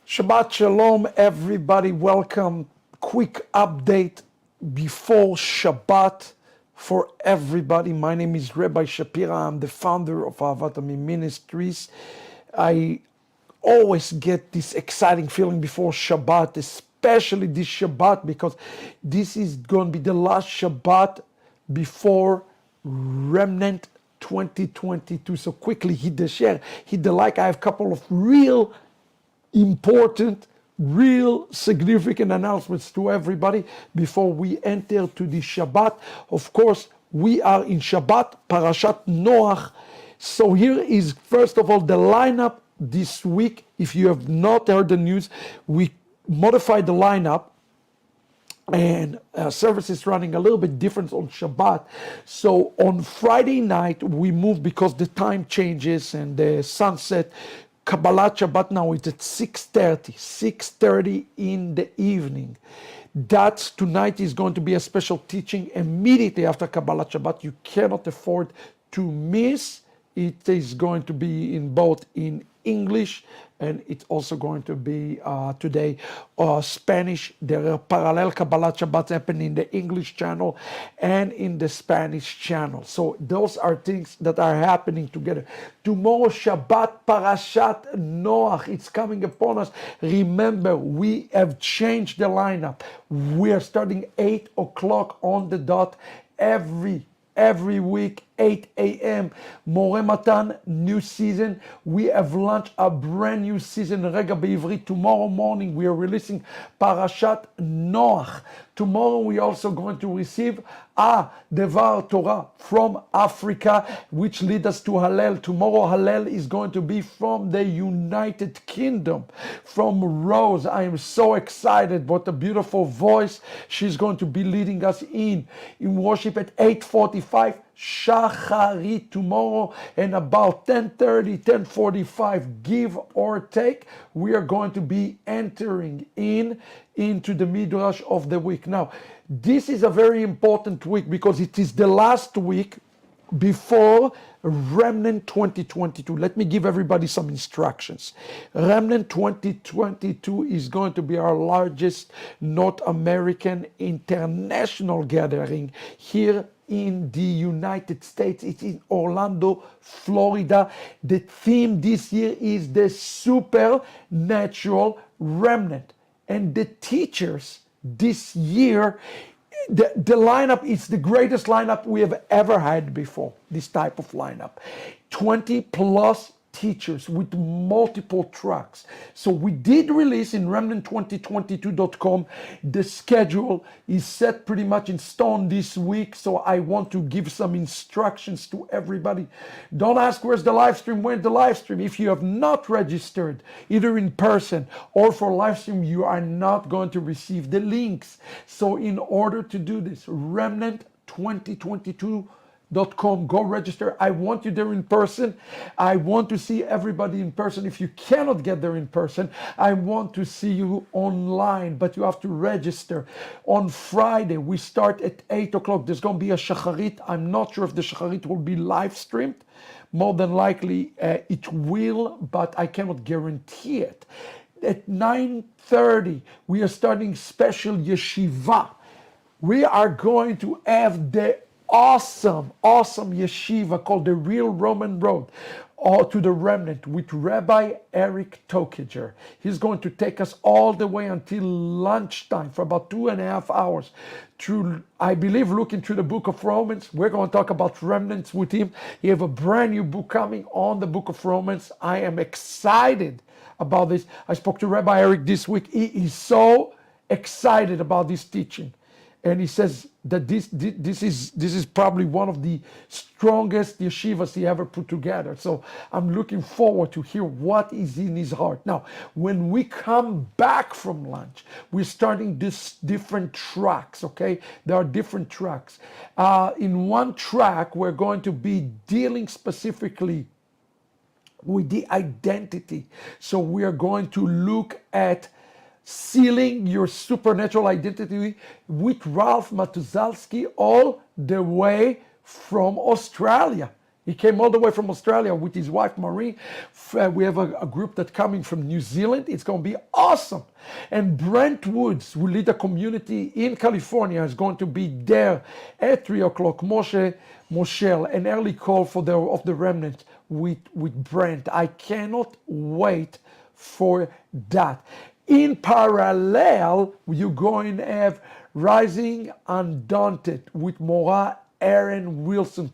Shabbat Shalom, everybody. Welcome. Quick update before Shabbat for everybody. My name is Rabbi Shapira. I'm the founder of Ahavat Ammi Ministries. I always get this exciting feeling before Shabbat, especially this Shabbat, because this is going to be the last Shabbat before Remnant 2022. So quickly hit the share, hit the like. I have a couple of real important, real significant announcements to everybody before we enter to the Shabbat. Of course, we are in Shabbat, Parashat Noach. So here is, first of all, the lineup this week. If you have not heard the news, we modified the lineup, and service is running a little bit different on Shabbat. So on Friday night, we moved because the time changes and the sunset. Kabbalat Shabbat now is at 6:30 in the evening. That's tonight is going to be a special teaching immediately after Kabbalat Shabbat. You cannot afford to miss. It is going to be in both in English, and it's also going to be today Spanish. There are parallel Kabbalat Shabbat happening in the English channel and in the Spanish channel. So those are things that are happening together. Tomorrow Shabbat, Parashat Noach, it's coming upon us. Remember, we have changed the lineup. We are starting 8 o'clock on the dot every week, 8 a.m. More Matan, new season. We have launched a brand new season, Rega Be'ivrit. Tomorrow morning, we are releasing Parashat Noach. Tomorrow, we are also going to receive Devar Torah from Africa, which leads us to Hallel. Tomorrow, Hallel is going to be from the United Kingdom, from Rose. I am so excited. What a beautiful voice. She's going to be leading us in worship at 8:45. Shacharit tomorrow, and about 10:30, 10:45, give or take, we are going to be entering into the Midrash of the week. Now, this is a very important week because it is the last week before Remnant 2022. Let me give everybody some instructions. Remnant 2022 is going to be our largest North American international gathering here in the United States. It's in Orlando, Florida. The theme this year is the supernatural remnant. And the teachers this year, the lineup is the greatest lineup we have ever had before, this type of lineup. 20 plus teachers with multiple tracks. So we did release in remnant2022.com. The schedule is set pretty much in stone this week, so I want to give some instructions to everybody. Don't ask where's the live stream, where's the live stream. If you have not registered, either in person or for live stream, you are not going to receive the links. So in order to do this, remnant2022.com, go register. I want you there in person. I want to see everybody in person. If you cannot get there in person, I want to see you online, but you have to register. On Friday, we start at 8 o'clock. There's going to be a shacharit. I'm not sure if the shacharit will be live streamed. More than likely it will, but I cannot guarantee it. At 9:30, we are starting special yeshiva. We are going to have the awesome yeshiva called the Real Roman Road to the Remnant with Rabbi Eric Tokajer. He's going to take us all the way until lunchtime for about 2.5 hours through, I believe, looking through the book of Romans. We're going to talk about remnants with him. He have a brand new book coming on the book of Romans. I am excited about this. I spoke to Rabbi Eric this week. He is so excited about this teaching. And he says that this is probably one of the strongest yeshivas he ever put together. So I'm looking forward to hear what is in his heart. Now, when we come back from lunch, we're starting this different tracks, okay? There are different tracks. In one track, we're going to be dealing specifically with the identity. So we are going to look at sealing your supernatural identity with Ralph Matuzalski all the way from Australia. He came all the way from Australia with his wife Marie. We have a group that's coming from New Zealand. It's going to be awesome. And Brent Woods, who lead a community in California, is going to be there at 3 o'clock. Moshel, an early call for of the Remnant with Brent. I cannot wait for that. In parallel, you're going to have Rising Undaunted with Mora Aaron Wilson.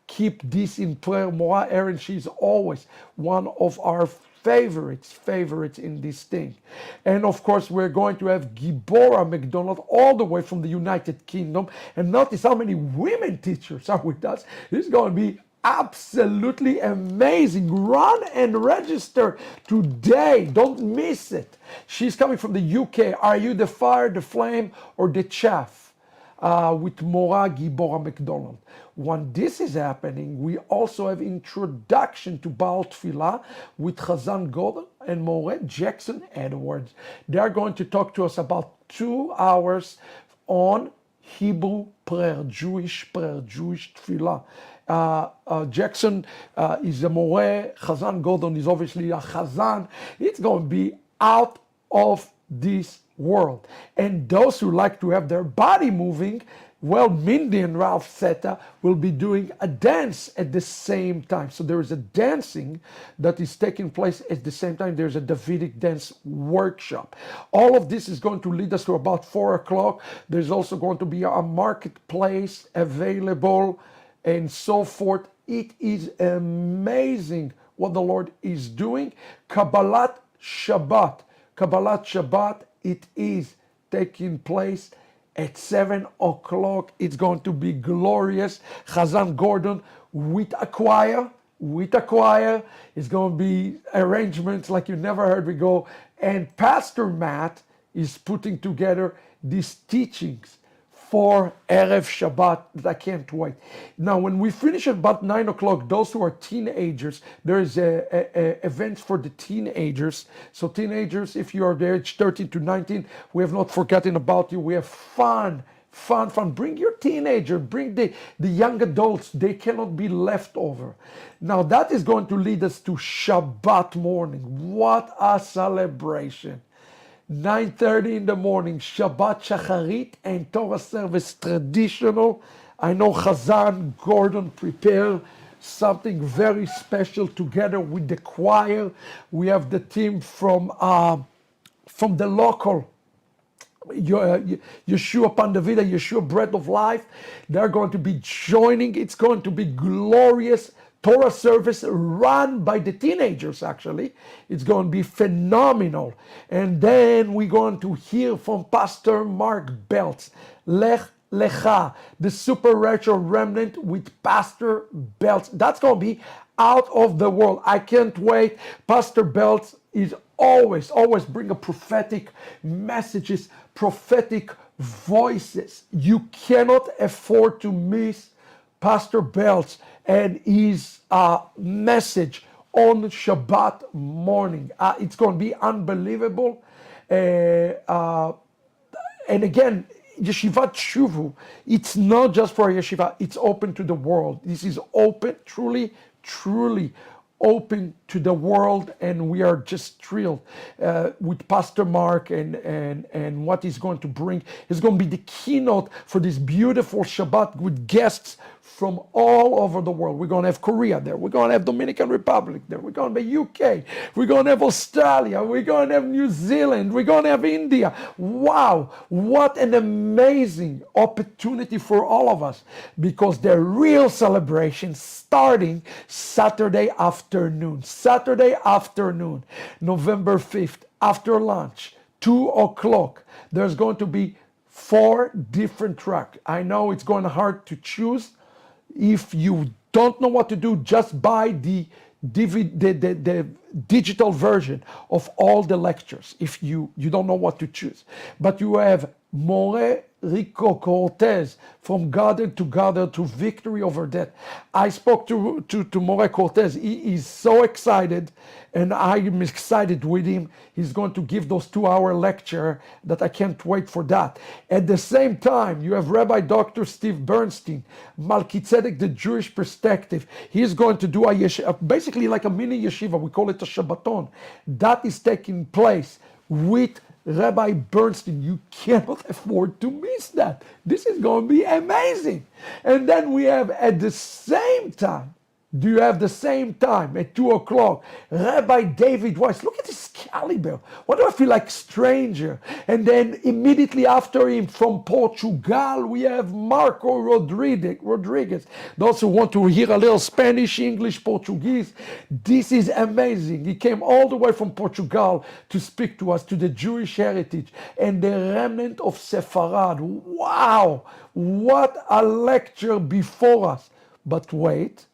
Keep this in prayer. Mora Aaron, she's always one of our favorites in this thing. And of course, we're going to have Gibora McDonald all the way from the United Kingdom. And notice how many women teachers are with us. This is going to be absolutely amazing. Run and register today. Don't miss it. She's coming from the UK. Are you the fire, the flame, or the chaff? With Mora Gibora McDonald. When this is happening, we also have introduction to Baal Tfilah with Chazan Gordon and Moret Jackson Edwards. They are going to talk to us about 2 hours on Hebrew prayer, Jewish prayer, Jewish Tfilah. Jackson is a Moret. Chazan Gordon is obviously a Chazan. It's going to be out of this world. And those who like to have their body moving, well, Mindy and Ralph Seta will be doing a dance at the same time. So there is a dancing that is taking place at the same time. There's a Davidic dance workshop. All of this is going to lead us to about 4 o'clock. There's also going to be a marketplace available and so forth. It is amazing what the Lord is doing. Kabbalat Shabbat. Kabbalat Shabbat, it is taking place at 7 o'clock. It's going to be glorious. Chazan Gordon with a choir. It's going to be arrangements like you never heard before. And Pastor Matt is putting together these teachings for Erev Shabbat that I can't wait. Now, when we finish at about 9 o'clock, those who are teenagers, there is events for the teenagers. So teenagers, if you are the age 13 to 19, we have not forgotten about you. We have fun. Bring your teenager, bring the young adults. They cannot be left over. Now, that is going to lead us to Shabbat morning. What a celebration. 9:30 in the morning, Shabbat Shacharit and Torah service traditional. I know Chazan Gordon prepared something very special together with the choir. We have the team from the local Yeshua Pandavida, Yeshua Bread of Life. They're going to be joining. It's going to be glorious. Torah service run by the teenagers, actually. It's going to be phenomenal. And then we're going to hear from Pastor Mark Belts. Lech Lecha, the super retro remnant with Pastor Belts. That's going to be out of the world. I can't wait. Pastor Belts is always bring a prophetic messages, prophetic voices. You cannot afford to miss Pastor Belts and his message on Shabbat morning. It's going to be unbelievable. And again, Yeshivat Shuvu, it's not just for Yeshiva, it's open to the world. This is open, truly open to the world, and we are just thrilled with Pastor Mark and what he's going to bring. He's going to be the keynote for this beautiful Shabbat with guests from all over the world. We're going to have Korea there. We're going to have Dominican Republic there. We're going to be UK. We're going to have Australia. We're going to have New Zealand. We're going to have India. Wow, what an amazing opportunity for all of us, because the real celebration starting Saturday afternoon, November 5th, after lunch, 2 o'clock. There's going to be 4 different tracks. I know it's going to be hard to choose. If you don't know what to do, just buy the digital version of all the lectures if you don't know what to choose. But you have More Rico Cortez, from garden to garden to victory over death. I spoke to More Cortez. He is so excited, and I am excited with him. He's going to give those 2-hour lecture that I can't wait for that. At the same time, you have Rabbi Dr. Steve Bernstein, Malkitzedek, the Jewish Perspective. He's going to do basically like a mini yeshiva. We call it a Shabbaton. That is taking place with Rabbi Bernstein. You cannot afford to miss that. This is going to be amazing. And then we have at the same time, at 2 o'clock, Rabbi David Weiss. Look at this caliber. Why do I feel like stranger? And then immediately after him from Portugal, we have Marco Rodriguez. Those who want to hear a little Spanish, English, Portuguese, this is amazing. He came all the way from Portugal to speak to us, to the Jewish heritage and the remnant of Sepharad. Wow, what a lecture before us. But wait.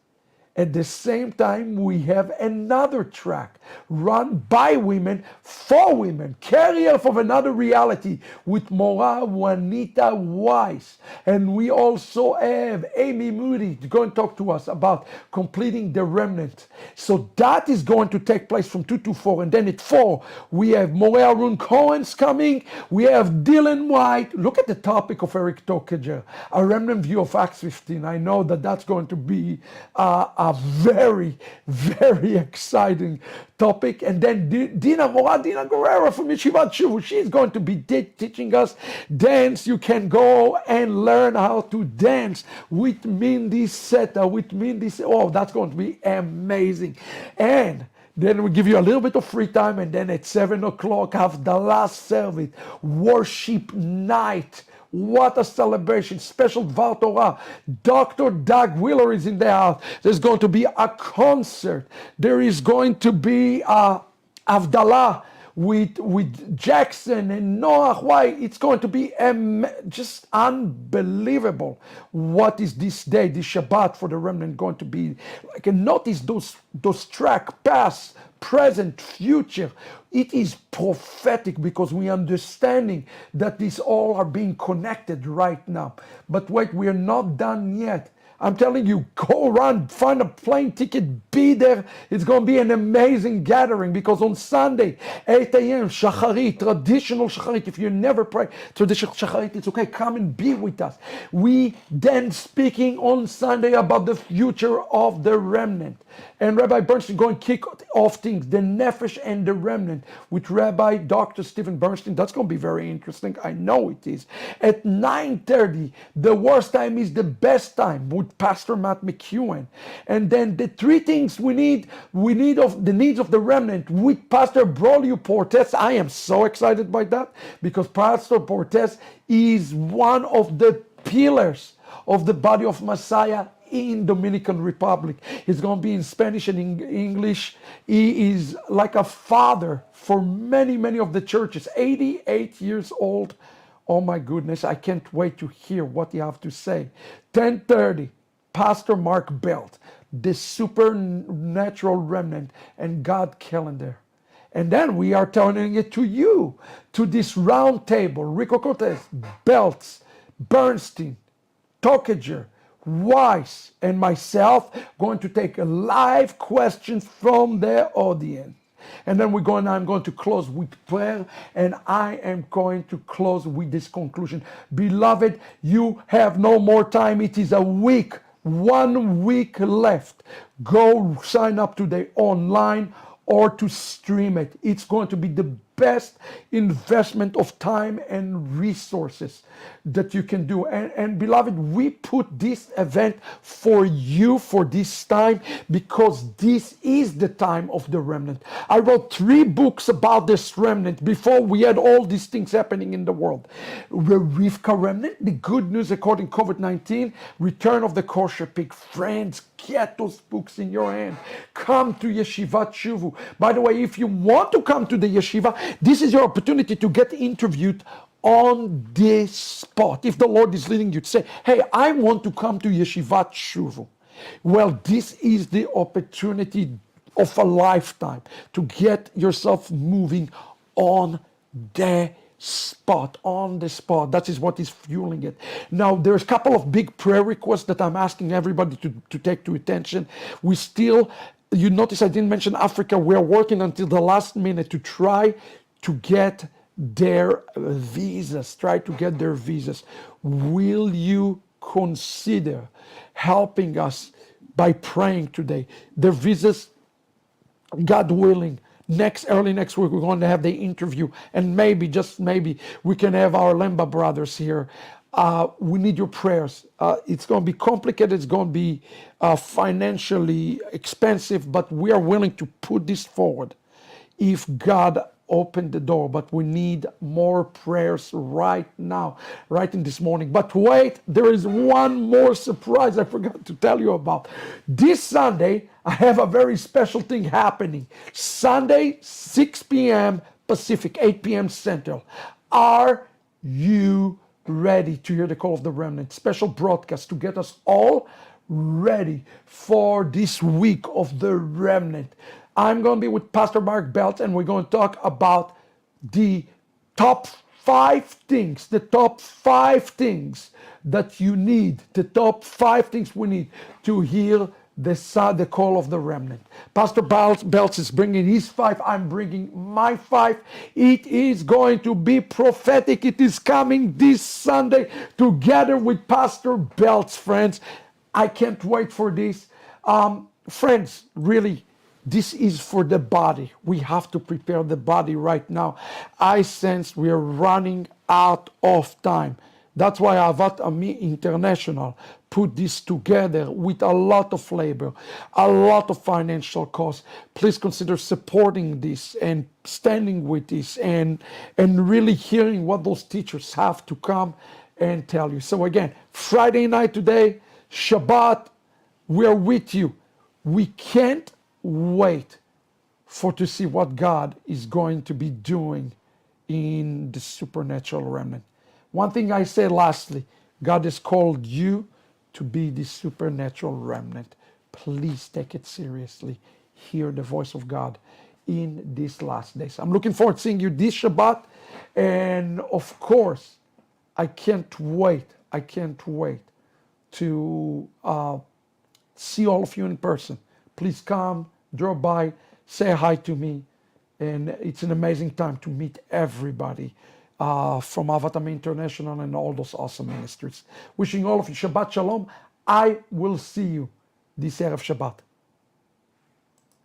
At the same time, we have another track run by women, for women, carrier of another reality with Mora Juanita Weiss. And we also have Amy Moody going to talk to us about completing the remnant. So that is going to take place from 2 to 4. And then at 4, we have Moreh Arun Cohen's coming. We have Dylan White. Look at the topic of Eric Tokajer, a remnant view of Acts 15. I know that that's going to be a very, very exciting topic. And then Dina Guerrero from Yeshivat Shuvu, she's going to be teaching us dance. You can go and learn how to dance with Mindy Seta, with Mindy. Oh, that's going to be amazing. And then we give you a little bit of free time, and then at 7 o'clock have the last service, worship night. What a celebration. Special Dvar Torah. Dr. Doug Wheeler is in the house. There's going to be a concert. There is going to be a Avdalah with Jackson and Noach. Why? It's going to be just unbelievable. What is this day, this Shabbat for the remnant going to be like? And notice those track, past, present, future. It is prophetic because we are understanding that these all are being connected right now. But wait, we are not done yet. I'm telling you, go run, find a plane ticket, be there. It's going to be an amazing gathering because on Sunday, 8 a.m., Shacharit, traditional Shacharit. If you never pray traditional Shacharit, it's okay. Come and be with us. We then speaking on Sunday about the future of the remnant. And Rabbi Bernstein going to kick off things, the Nefesh and the remnant, with Rabbi Dr. Stephen Bernstein. That's going to be very interesting. I know it is. At 9:30, the worst time is the best time with Pastor Matt McEwen. And then the three things we need of the needs of the remnant with Pastor Braulio Portes. I am so excited by that because Pastor Portes is one of the pillars of the body of Messiah in Dominican Republic. He's going to be in Spanish and in English. He is like a father for many, many of the churches. 88 years old. Oh my goodness, I can't wait to hear what you have to say. 10:30, Pastor Mark Belt, the supernatural remnant and God calendar. And then we are telling it to you, to this round table, Rico Cortez, Belts, Bernstein, Tokajer, Weiss, and myself going to take live questions from the audience. And then I'm going to close with prayer, and I am going to close with this conclusion. Beloved, you have no more time. It is a week, 1 week left. Go sign up today online or to stream it. It's going to be the best investment of time and resources that you can do. And beloved, we put this event for you for this time because this is the time of the remnant. I wrote 3 books about this remnant before we had all these things happening in the world. Rivka Remnant, the good news according to COVID-19, Return of the Kosher Pig. Friends, get those books in your hand. Come to Yeshivat Shuvu. By the way, if you want to come to the yeshiva, this is your opportunity to get interviewed on this spot. If the Lord is leading you to say, hey, I want to come to Yeshivat Shuvu. Well, this is the opportunity of a lifetime to get yourself moving on the spot, on the spot. That is what is fueling it. Now, there's a couple of big prayer requests that I'm asking everybody to take to attention. We still, you notice I didn't mention Africa. We're working until the last minute to try to get their visas. Try to get their visas. Will you consider helping us by praying today? Their visas, God willing, early next week, we're going to have the interview, and maybe, just maybe, we can have our Lemba brothers here. We need your prayers. It's going to be complicated. It's going to be financially expensive, but we are willing to put this forward if God opened the door. But we need more prayers right now, right in this morning. But wait, there is one more surprise I forgot to tell you about. This Sunday, I have a very special thing happening. Sunday, 6 p.m. Pacific, 8 p.m. Central. Are you ready to hear the call of the remnant? Special broadcast to get us all ready for this week of the remnant. I'm going to be with Pastor Mark Belt, and we're going to talk about the top 5 things, the top 5 things that you need, the top 5 things we need to hear the call of the remnant. Pastor Belts is bringing his 5. I'm bringing my 5. It is going to be prophetic. It is coming this Sunday together with Pastor Belts, friends. I can't wait for this. Friends, really, this is for the body. We have to prepare the body right now. I sense we are running out of time. That's why Ahavat Ammi International put this together with a lot of labor, a lot of financial costs. Please consider supporting this and standing with this and really hearing what those teachers have to come and tell you. So again, Friday night today, Shabbat, we are with you. We can't wait to see what God is going to be doing in the supernatural remnant. One thing I say lastly, God has called you to be the supernatural remnant. Please take it seriously. Hear the voice of God in these last days. I'm looking forward to seeing you this Shabbat. And of course, I can't wait to see all of you in person. Please come, drop by, say hi to me. And it's an amazing time to meet everybody from Ahavat Ammi International and all those awesome ministries. Wishing all of you Shabbat Shalom. I will see you this Erev Shabbat.